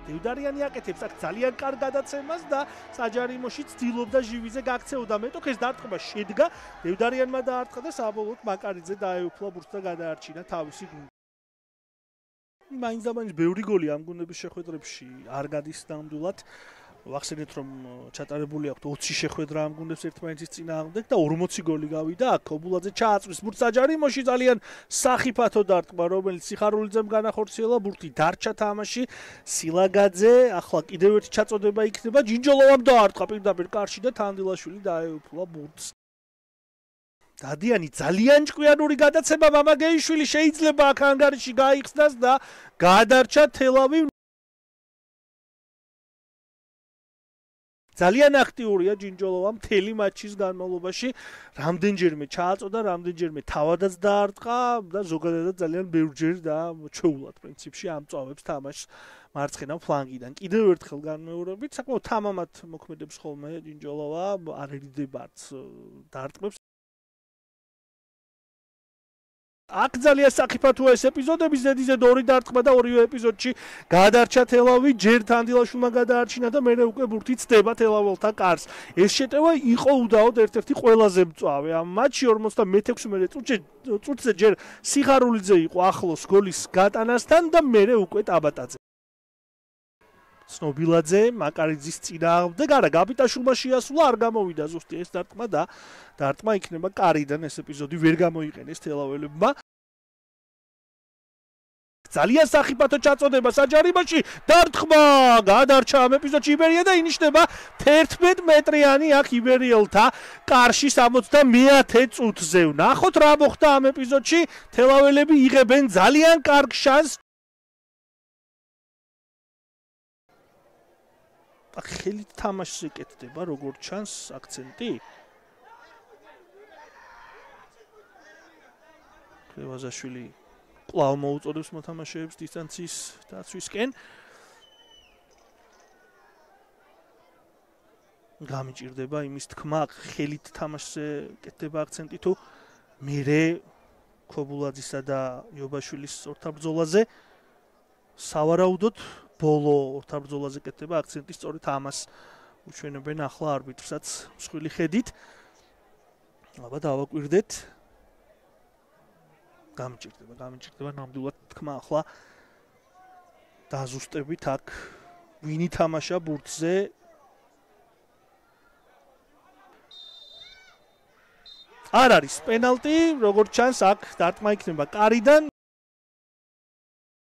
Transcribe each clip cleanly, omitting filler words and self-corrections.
დევდარიანი აკეთებს აქ ძალიან კარგ გადაცემას და საჯარიმოში ცდილობდა ჟივიზე გაქცეოდა. მეტოქეს დარტყმა შედგა, დევდარიანმა დაარტყა და საბოლოოდ მაკარიძე დაეუფლა ბურთს და გადაარჩინა თავისი გუნდი. მაინც და მაინც ბევრი გოლი ამ გუნდების შეხვედრებში არ გადის ნამდვილად. ვახსენეთ რომ ჩატარებული აქვს 20 შეხვედრა ამ გუნდებს ერთმანეთის წინააღმდეგ და 40 გოლი გავიდა. აქ ობულაძე ჩააწვის ბურთს საჯარიმოში ძალიან სახიფათო დარტყმა, რომელიც სიხარულიძემ განახორციელა, ბურთი დარჩა თამაში. სილაგაძე ახლა კიდევ ერთი ჩაწოდება იქნება, ჯინჯოლოვამ დაარტყა პირდაპირ კარში და თანდილაშვილი დაეუფლა ბურთს. დადიანი ძალიან ჭკვიანური გადაცემა მამაგეიშვილი შეიძლება აქ ანგარიში გაიხსნას და გადარჩა თელავივ. ძალიან აქტიურია ჯინჯოლოვა მთელი მატჩის განმავლობაში, რამდენჯერმე ჩააწოდა, რამდენჯერმე თავადაც დაარტყა და ზოგადად ძალიან ბევრჯერ და ჩეულად პრინციპში ამწვავებს თამაშს მარცხენა ფლანგიდან. კიდევ ერთხელ განმეორებით, საკმაოდ თამამად მოქმედებს ხოლმე ჯინჯოლოვა, არ ერიდება დარტყმებს. აქ ძალიან სახიფათოა ეს ეპიზოდები, ზედიზედ 2 დარტყმა და ორივე ეპიზოდში გადარჩა თელავი, ჯერ თანდილაშვილმა გადაარჩინა და მერე უკვე ბურთი ცდება თელაველთა კარს. ეს შეტევა იყო უდაოდ ერთ-ერთი ყველაზე მწვავე ამ მატჩში 56 წუთზე ჯერ სიხარულიძე იყო ახლოს გოლის გატანასთან და მერე უკვე ტაბატაძე. ცნობილაძე მაკარიძის წინააღმდეგ არა გაბიტაშვილმა შეასრულა, არ გამოვიდა ზუსტი ეს დარტყმა და დარტყმა იქნება კარიდან. ეს ეპიზოდი ვერ გამოიყენეს თელაველებმა. ძალიან სახიფათო ჩაწოდება საჯარიმოში, დარტყმა გადარჩა ამ ეპიზოდში იბერია და ინიშნება 11 მეტრიანი აქ იბერიელთა კარში 70-მე წუთზე. ნახოთ რა მოხდა ამ ეპიზოდში, თელაველები იღებენ ძალიან კარგ შანსს. ხელით თამაშს ეკეთდება, როგორც ჩანს, აქცენტი. ქლევაზაშვილი კვლავ მოუწოდებს მოთამაშეებს დისტანციის დაცვისკენ. გამიჭირდება იმის თქმა, ხელით თამაშზე ეკეთდება აქცენტი თუ მერე ქობულაძისა და იობაშვილის ორთაბრძოლაზე სავარაუდოდ ბოლო ორთაბრძოლაზე კეთდება აქცენტი, სწორედ ამას უჩვენებენ ახლა არბიტრსაც მსხვილი ხედით. აბა დავაკვირდეთ. გამიჭირდება ნამდვილად თქმა ახლა დაზუსტებით აქ ვინ ითამაშა ბურთზე. არ არის პენალტი, როგორც ჩანს აქ დარტყმა იქნება კარიდან.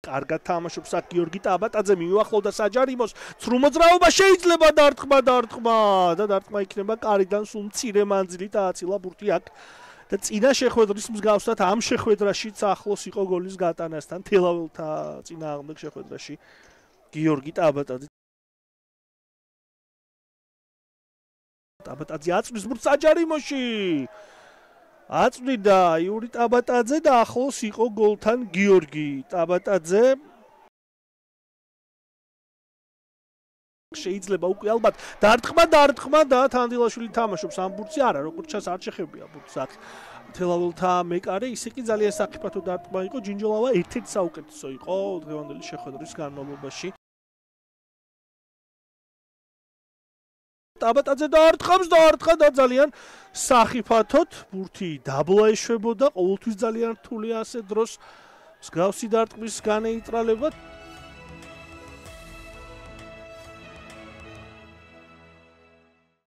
კარგად თამაშობს აქ გიორგი ტაბატაძე, მიუახლოვდა საჯარიმოს, ცრუ მოძრაობა შეიძლება დარტყმა და დარტყმა იქნება კარიდან, სულ მცირე მანძილით ააცილა ბურთი აქ და წინა შეხვედრის მსგავსად ამ შეხვედრაშიც ახლოს იყო გოლის გატანასთან, თელაველთა წინააღმდეგ შეხვედრაში გიორგი ტაბატაძე. ტაბატაძე აწვის ბურთს საჯარიმოში. აწვდიდა იური ტაბატაძე და ახლოს იყო გოლთან გიორგი ტაბატაძე. შეიძლება უკვე ალბათ დარტყმა და თანდილაშვილი თამაშობს ამ ბურთზე, არა, როგორც ჩანს არ შეხებია ბურთს აქ თელაველთა მეკარე, ისე კი ძალიან სახიფათო დარტყმა იყო, ჯინჯოლოვა ერთ-ერთი საუკეთესო იყო დღევანდელი შეხვედრის განმავლობაში. ტაბატაძე დაარტყა და ძალიან სახიფათოდ ბურთი დაბლა ეშვებოდა, ყოველთვის ძალიან რთულია ასე დროს მსგავსი დარტყმის განეიტრალება.